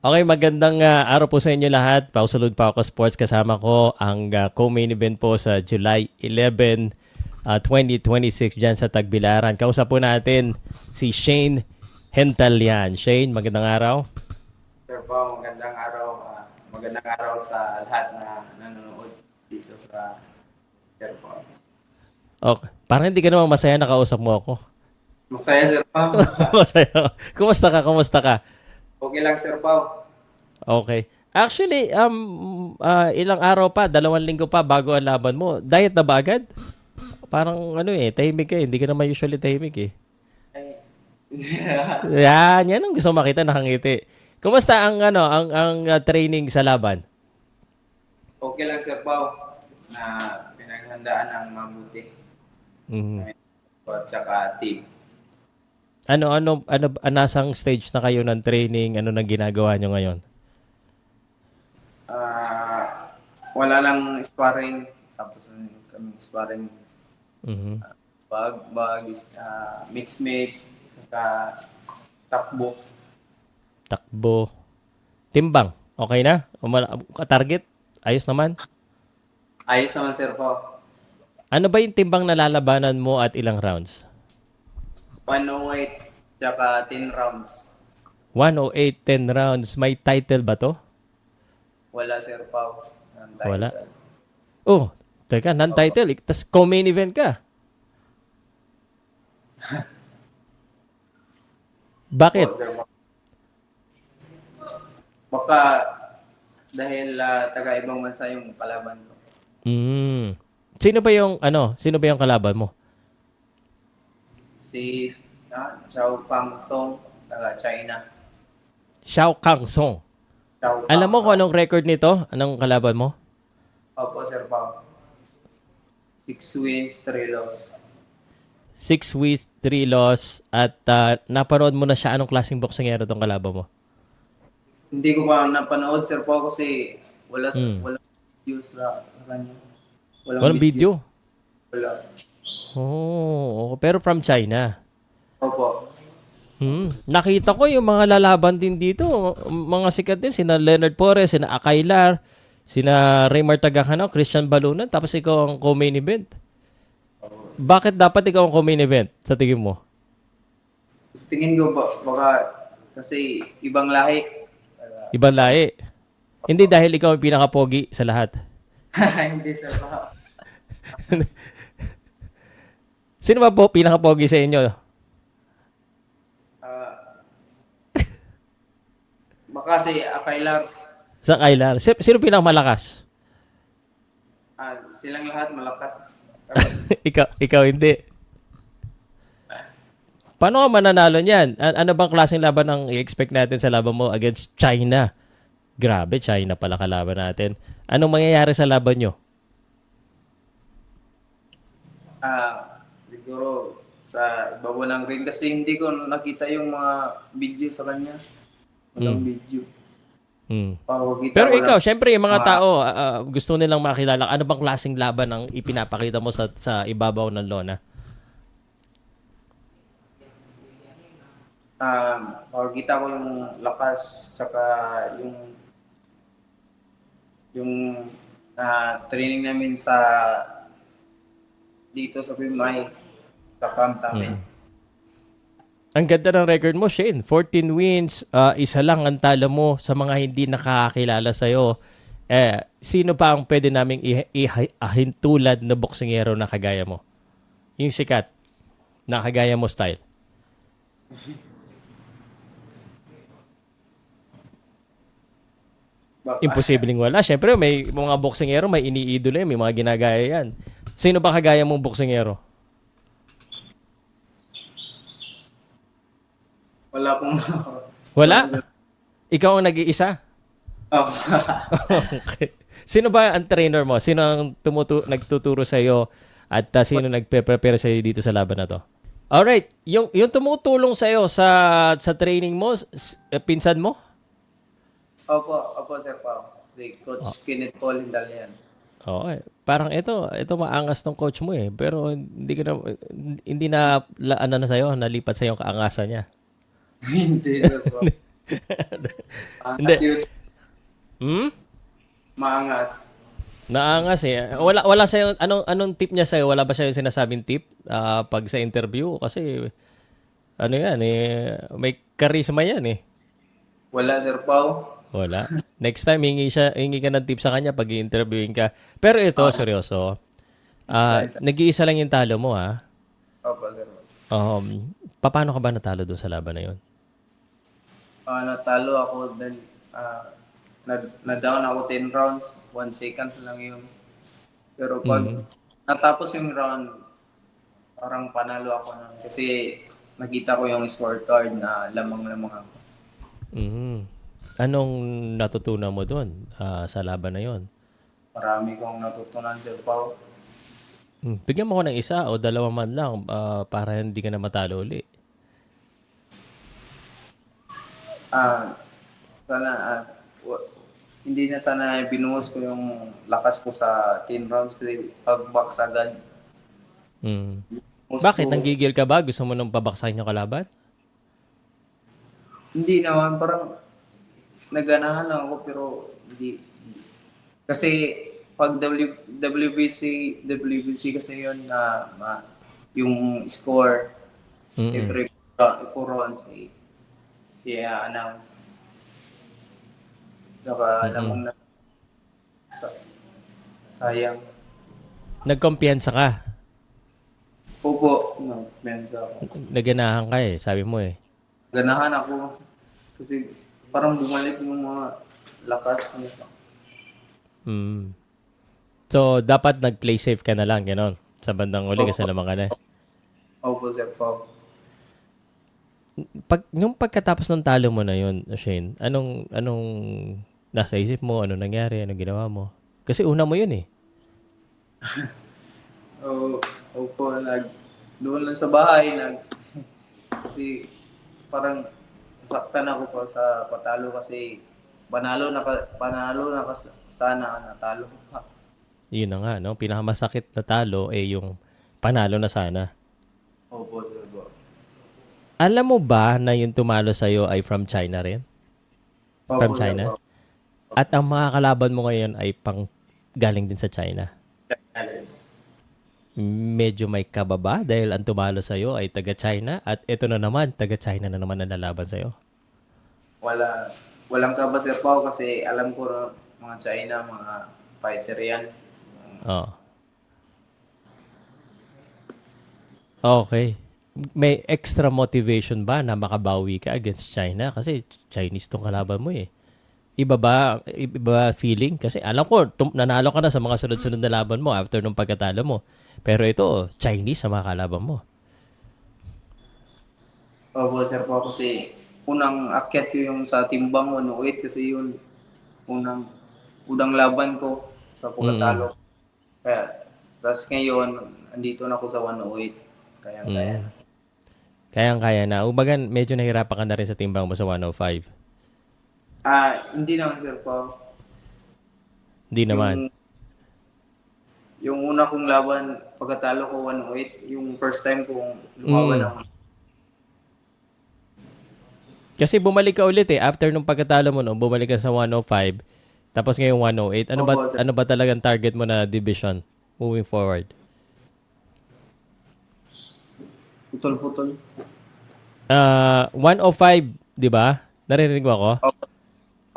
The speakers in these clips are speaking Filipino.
Okay, magandang araw po sa inyo lahat. Pausulod pa ako Sports. Kasama ko ang co-main event po sa July 11, 2026 dyan sa Tagbilaran. Kausap po natin si Shane Hentalian. Shane, magandang araw. Sir Pao, magandang araw. Magandang araw sa lahat na nanonood dito sa Sir Pao. Okay. Parang hindi ka naman masaya nakausap mo ako. Masaya, Sir Pao. Masaya. Kumusta ka? Kumusta ka? Okay lang, Sir Pao. Okay. Actually, ilang araw pa, 2 linggo pa bago ang laban mo. Diet na ba agad? Parang tahimik ka eh. Hindi ka naman usually tahimik eh. Ay, Yan ang gusto makita, nakangiti. Kumusta ang training sa laban? okay lang, Sir Pao, na pinaghandaan ng mabuti. Mhm. At saka team. Nasang stage na kayo ng training? Ano nang ginagawa nyo ngayon? Wala lang sparring. Tapos kami sparring. Mhm. Mix, saka takbo. Takbo. Timbang. Okay na? Target? Ayos naman? Ayos naman, Sir Pao. Ano ba yung timbang na lalabanan mo at ilang rounds? 108, tsaka 10 rounds. 108, 10 rounds. May title ba to? Wala, Sir Pao. Ng title. Wala. Oh, teka, non-title. Tapos co-main event ka. Bakit? Sir Pao. Baka dahil taga-ibang bansa yung kalaban ko. Mm. Sino ba yung kalaban mo? Si Chow Pang Song, taga-China. Xiao Kang Song. Chow Pang Alam mo kung Song. anong record nito? Anong kalaban mo? Opo, Sir Pao. 6 wins, 3 loss. 6 wins, 3 loss. At napanood mo na siya anong klaseng boksingero tong kalaban mo? Hindi ko pa napanood, Sir Pao, kasi wala video sa kanya. Walang video? Wala. Oh, pero from China. Opo. Nakita ko yung mga lalaban din dito. Mga sikat din. Sina Leonard Porres, sina Akailar, sina Raymar Tagacano, Christian Balunan. Tapos ikaw ang co-main event. Bakit dapat ikaw ang co-main event sa tingin mo? Sa tingin ko baka kasi ibang lahi. Ibang lahi. Hindi dahil ikaw ang pinaka-pogi sa lahat. Hindi, Sir Pao. Sino ba po pinaka-pogi sa inyo? Baka si Akailar, Sa Akailar. Sino pinakamalakas? silang lahat malakas. ikaw hindi. Paano ka mananalo niyan? Ano bang klaseng laban ang i-expect natin sa laban mo against China? Grabe, China pala kalaban natin. Anong mangyayari sa laban nyo? Siguro sa ibabaw ng ring kasi hindi ko nakita yung mga video sa kanya. Walang video. Kita Pero ko ikaw, lang. syempre, yung mga tao, gusto nilang makilala. Ano bang klaseng laban ang ipinapakita mo sa ibabaw ng lona? Kita ko yung lakas saka yung training namin sa dito sa Pimay sa camp namin. Ang ganda ng record mo, Shane. 14 wins, isa lang ang talo mo sa mga hindi nakakakilala sa'yo. Sino pa ang pwede naming ahintulad na boksingero na kagaya mo? Yung sikat na kagaya mo style. Imposibleng wala. Siyempre, may mga boksingero, may iniidolo yan, may mga ginagaya yan. Sino ba kagaya mong boksingero? Wala pong Wala? Ikaw ang nag-iisa? Oh. Okay. Sino ba ang trainer mo? Sino ang nagtuturo sa iyo at sino nagpe-prepare sa iyo dito sa laban na to? Alright, yung tumutulong sa iyo sa training mo, pinsan mo? Opo, Sir Pao. Si Coach Kenneth Paul Hindalian. Okay. Parang ito maangas tong coach mo eh. Pero hindi na ano na sa'yo, nalipat sa'yo ang kaangasan niya. Hindi, Sir Pao. Maangas Hindi. yun. Hmm? Maangas. Naangas eh. Wala sa anong tip niya sa'yo? Wala ba siya yung sinasabing tip pag sa interview? Kasi ano yan eh, may charisma yan eh. Wala, Sir Pao. Wala. Next time, hingi ka ng tip sa kanya pag i-interviewin ka. Pero ito, Ah, seryoso. next time, sir. Nag-iisa lang yung talo mo, ha? Opo, Sir. Paano ka ba natalo doon sa laban na yun? Natalo ako dahil na-down ako 10 rounds. 1 seconds lang yun. Pero pag Mm. natapos yung round, parang panalo ako nun. Kasi nakita ko yung scorecard na lamang-lamang ako. Mhm. Anong natutunan mo doon sa laban na yun? Marami kong natutunan, Sir Pao. Bigyan mo ko ng isa o dalawa man lang para hindi ka na matalo uli. Ah, sana, hindi na sana binuhos ko yung lakas ko sa 10 rounds kasi pag-box agad. Mm. Binuhos Bakit? ko. Nanggigil ka ba? Gusto mo nang pabaksakin yung kalaban? Hindi naman, parang naganahan lang ako pero hindi. Kasi pag WBC kasi yun na yung score Mm. every 4 rounds i-announce. Saka alam Mm. mong sayang. Nagkumpiyansa ka. Opo, no, mensa ako. Naganahan ka eh, sabi mo eh. Ganahan ako kasi parang bumalik yung mga lakas niya. Mm. So, dapat nag-play safe ka na lang, gano'n. Sa bandang uli kasi Opo, naman ka na. opo, Sir Pao. Nung pagkatapos ng talo mo na yun, Shane, anong nasa isip mo? Anong nangyari? Anong ginawa mo? Kasi una mo yun eh. Opo, doon lang sa bahay, kasi parang saktan ako pa sa patalo kasi panalo na sana natalo pa. Yun na nga, no? Pinakamasakit na talo eh yung panalo na sana. Opo, Sir Pao. Alam mo ba na yung tumalo sa'yo ay from China rin? From Opo, Sir China? Pao. At ang mga kalaban mo ngayon ay galing din sa China. Medyo may kababa dahil ang tumalo sa'yo ay taga-China at ito na naman, taga-China na naman ang lalaban sa'yo. Walang kaba, Sir Pao, kasi alam ko na mga China, mga fighter yan. Oh. Okay. May extra motivation ba na makabawi ka against China? Kasi Chinese tong kalaban mo eh. Iba ba feeling? Kasi alam ko, nanalo ka na sa mga sunod-sunod na laban mo after nung pagkatalo mo. Pero ito, Chinese sa mga kalaban mo. Opo, Sir Pao, kasi unang akyat ko yung sa timbang 108 kasi yun unang unang laban ko sa Mm. pagkatalo. Kaya, tapos ngayon, andito na ako sa 108. Kaya-kaya Mm. na. Kayang-kaya na. Ubagan, medyo nahirapan ka na rin sa timbang mo sa 105. Hindi naman, Sir Pao. Hindi naman. Yung, yung una kong laban, pagkatalo ko 108, yung first time kong lumaban Mm. ako. Kasi bumalik ka ulit eh. After nung pagkatalo mo, no, bumalik ka sa 105. Tapos ngayon 108. Opo, Sir. Ano ba talagang target mo na division moving forward? Putol-putol. 105, di ba? Naririnig mo ako? Opo,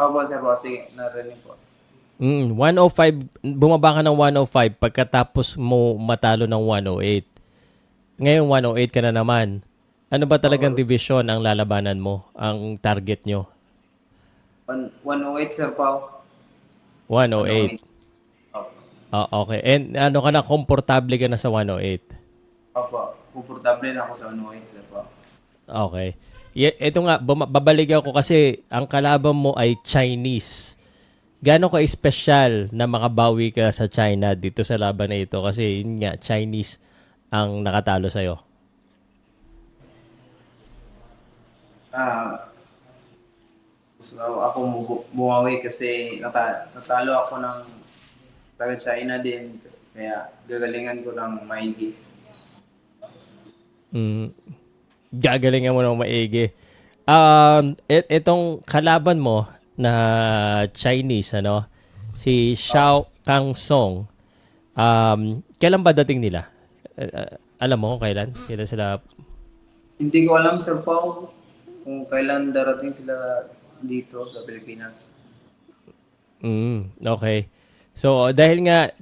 opo, Sir Pao. Sige, narinig po. 105, bumaba ka ng 105 pagkatapos mo matalo ng 108. Ngayon 108 ka na naman. Ano ba talagang Opo, division ang lalabanan mo? Ang target nyo? 108, Sir Pao. 108. 108. Opo. Okay. And ano ka na, komportable ka na sa 108? Opo. Komportable na ako sa 108, Sir Pao. Okay. Ito nga, babalik ako kasi ang kalaban mo ay Chinese. Gaano ka espesyal na makabawi ka sa China dito sa laban na ito? Kasi yun nga, Chinese ang nakatalo sa'yo. Ah, Gusto ako bumawi kasi natalo ako ng taga-China din. Kaya gagalingan ko ng maigi. Mm, gagalingan mo ng maigi. Itong kalaban mo, na Chinese, ano? Si Xiao Kang Song. Kailan ba dating nila? Alam mo kung kailan? Kailan sila? Hindi ko alam, Sir Pao, kung kailan darating sila dito sa Pilipinas. Okay. So, dahil nga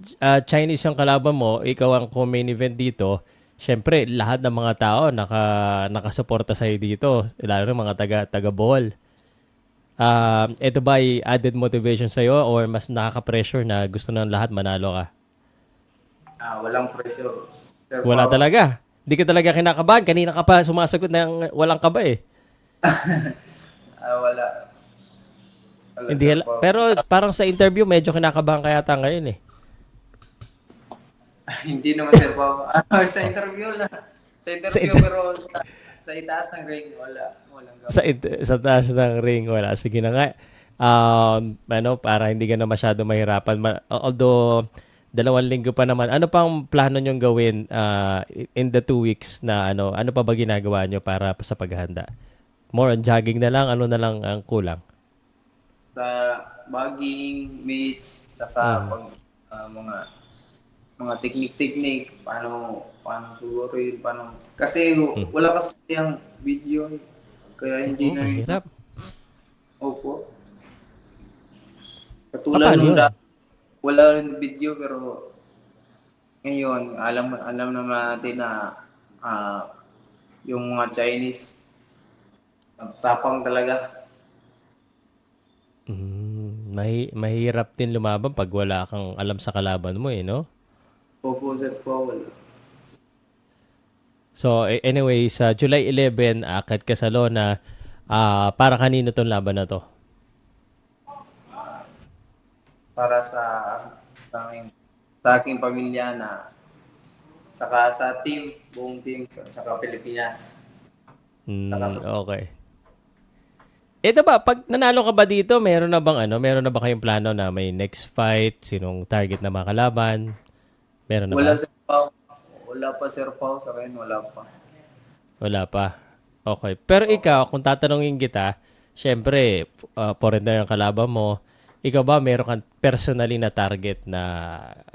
Chinese yung kalaban mo, ikaw ang co-main event dito, syempre, lahat ng mga tao nakasuporta sa'yo dito. Lalo ng mga taga Bohol. Ito ba ay added motivation sa'yo or mas nakaka-pressure na gusto ng lahat manalo ka? Walang pressure, Sir Wala Pao. talaga. Hindi ka talaga kinakabahan. Kanina ka pa sumasagot ng walang kaba eh. Wala. Wala, Hindi, Sir Pao. pero parang sa interview, medyo kinakabahan ka yata ngayon eh. Hindi naman, Sir Pao. Sa interview lang. Sa Sa, interview, inter- pero sa itaas ng ring, wala. Walang sa, gabay. sa taas ng ring, wala. Sige na nga. Para hindi ka na masyado mahirapan. Although, 2 linggo pa naman. Ano pang plano nyong gawin in the 2 weeks na ano pa ba ginagawa nyo para sa paghahanda? More on jogging na lang, ano na lang ang kulang? Sa bagging, mates, saka Mhm. pag mga teknik-teknik, paano siguro yun, kasi Mm. wala kasi yung video, kaya hindi Oo, na rin, mahirap. opo. Katulad Paano nung yun? dati, wala rin video, pero ngayon, alam naman natin na ah, yung mga Chinese, tapang talaga. Mahirap din lumaban pag wala kang alam sa kalaban mo eh, no? Opo, sir po, wala. So, anyway, sa July 11, akit ka sa Lona. Para kanino tong laban na to? Para sa aking, sa aking pamilya na, saka sa team, buong team, saka Pilipinas. Saka sa, Okay. Ito ba, pag nanalo ka ba dito, meron na ba kayong plano na may next fight, sinong target na makalaban? Meron na wala ba? sir Pao, wala pa sir Pao, sa akin wala pa. Wala pa. Okay. Pero Opo. ikaw, kung tatanungin kita, syempre, foreigner ang kalaban mo, ikaw ba meron kang personally na target na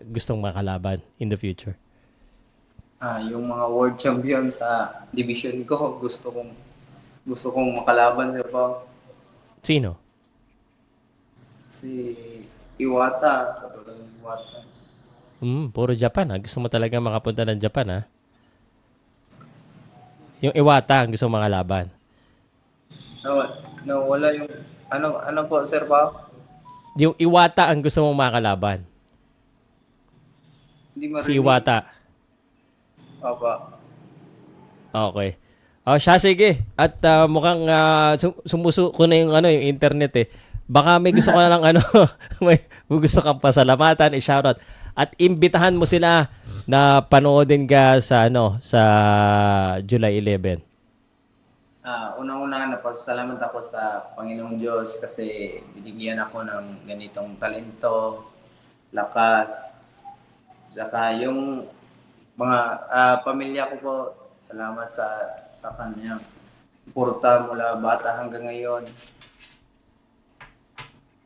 gustong makalaban in the future? Yung mga world champion sa division ko, gusto kong makalaban sir Pao. Sino? Si Iwata, katulad ng Iwata. Puro Japan ha. Gusto mo talaga makapunta ng Japan ha. Yung Iwata ang gusto mong makalaban. Wala yung, ano po sir Pao? Yung Iwata ang gusto mong makalaban. Hindi Si marinig. Iwata. Papa. Okay. Siya sige. At mukhang sumusuko na yung yung internet eh. Baka may gusto ka na lang may gusto kang pasalamatan, i-shoutout at imbitahan mo sila na panoodin ka sa July 11. Unang-una, napasalamat ako sa Panginoong Diyos kasi binigyan ako ng ganitong talento, lakas, saka yung mga pamilya ko po, salamat sa kanyang suporta mula bata hanggang ngayon.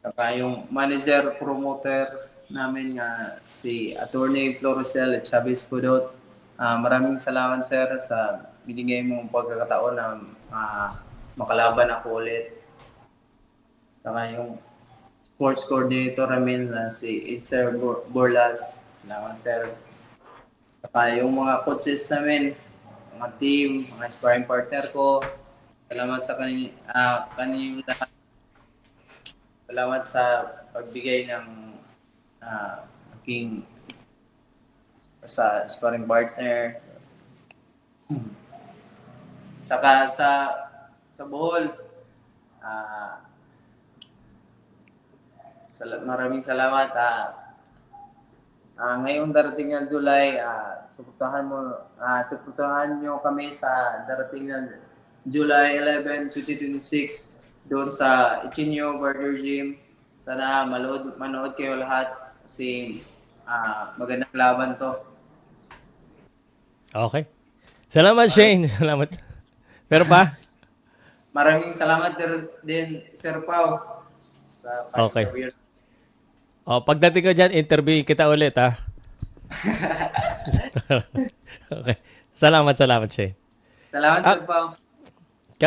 Saka yung manager, promoter namin nga si Attorney Floricel at Chavez Pudot. Maraming salamat sir sa binigay mong pagkakataon na makalaban ako ulit. Saka yung sports coordinator namin na si Itzer Borlas. Salamat sir. Saka yung mga coaches namin, mga team, mga sparring partner ko. Salamat sa kanilang lahat. Salamat sa pagbigay ng aking sa sparring partner. Saka sa Bohol, ah, maraming salamat. Ngayong darating ng July, suportahan nyo kami sa darating ng July 11, 2026 doon sa Ichinyo Burger Gym. Sana manood kayo lahat kasi magandang laban to. Okay. Salamat Maraming, Shane. Salamat. Pero pa? maraming salamat din, Sir Pao. sa Okay. career. Pagdating ko dyan, interview kita ulit, ha? Okay. Salamat, Shane. Salamat Ah, Sir Pao.